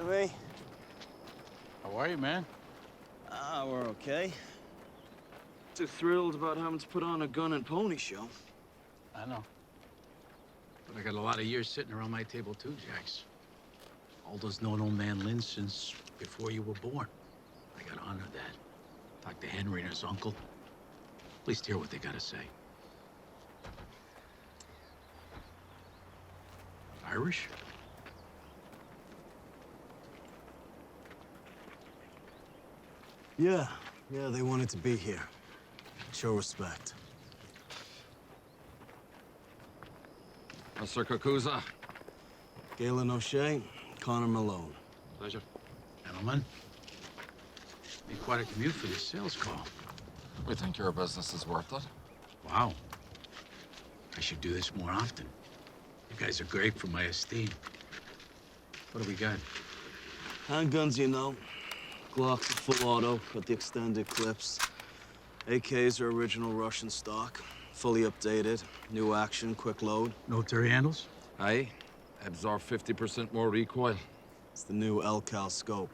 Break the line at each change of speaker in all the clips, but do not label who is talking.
Jimmy.
How are you, man?
We're okay. Too thrilled about having to put on a gun and pony show.
I know. But I got a lot of years sitting around my table too, Jax. Aldo's known old man Lynn since before you were born. I gotta honor that. Talk to Henry and his uncle. At least hear what they gotta say. Irish?
Yeah, they wanted to be here. Show respect.
Mr. Kakuza.
Galen O'Shea, Connor Malone.
Pleasure.
Gentlemen, be quite a commute for this sales call.
We think your business is worth it.
Wow. I should do this more often. You guys are great for my esteem. What do we got?
Handguns, you know. Glocks are full auto, but the extended clips. AKs are original Russian stock. Fully updated. New action, quick load.
Military handles?
Aye. Absorb 50% more recoil.
It's the new LCAL scope.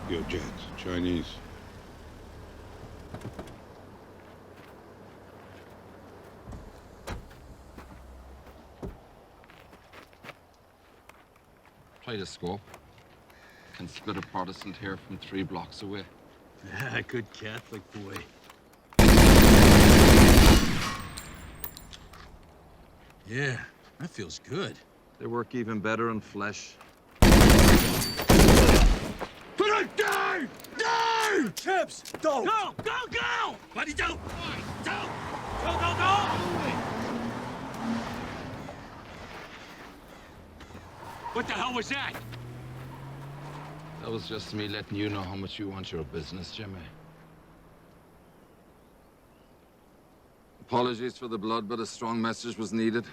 Yo, Jax, Chinese.
Play the scope. Can split a Protestant here from 3 blocks away.
Yeah, good Catholic boy. Yeah, that feels good.
They work even better in flesh.
Chips, don't!
Go! Go! Go! Buddy, don't! Don't! Go! What the hell was that?
That was just me letting you know how much you want your business, Jimmy. Apologies for the blood, but a strong message was needed.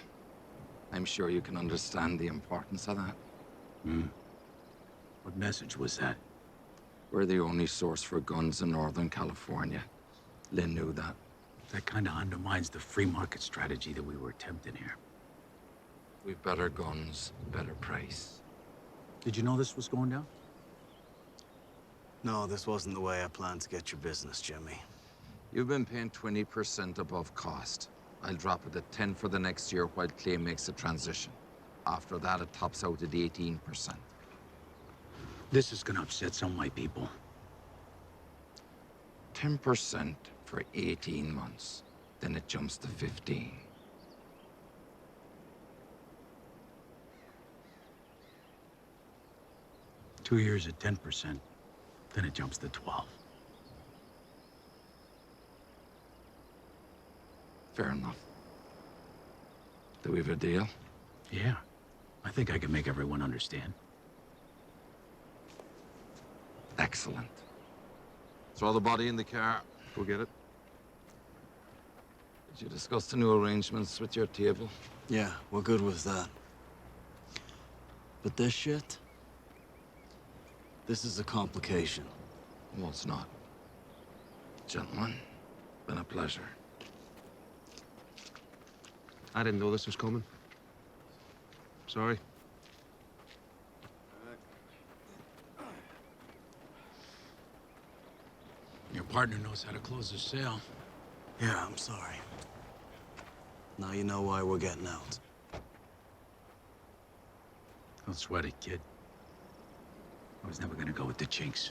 I'm sure you can understand the importance of that.
What message was that?
We're the only source for guns in Northern California. Lynn knew that.
That kind of undermines the free market strategy that we were attempting here.
We've better guns, better price.
Did you know this was going down?
No, this wasn't the way I planned to get your business, Jimmy.
You've been paying 20% above cost. I'll drop it at 10 for the next year while Clay makes a transition. After that, it tops out at 18%.
This is gonna upset some of my people.
10% for 18 months. Then it jumps to 15.
Two years at 10%, then it jumps to 12.
Fair enough. Do we have a deal?
Yeah, I think I can make everyone understand.
Excellent. Throw the body in the car. Go get it. Did you discuss the new arrangements with your table?
Yeah, we're good with that. But this shit? This is a complication.
No, it's not. Gentlemen, been a pleasure.
I didn't know this was coming. Sorry.
Your partner knows how to close the sale.
Yeah, I'm sorry. Now you know why we're getting out.
Don't sweat it, kid. I was never gonna go with the chinks.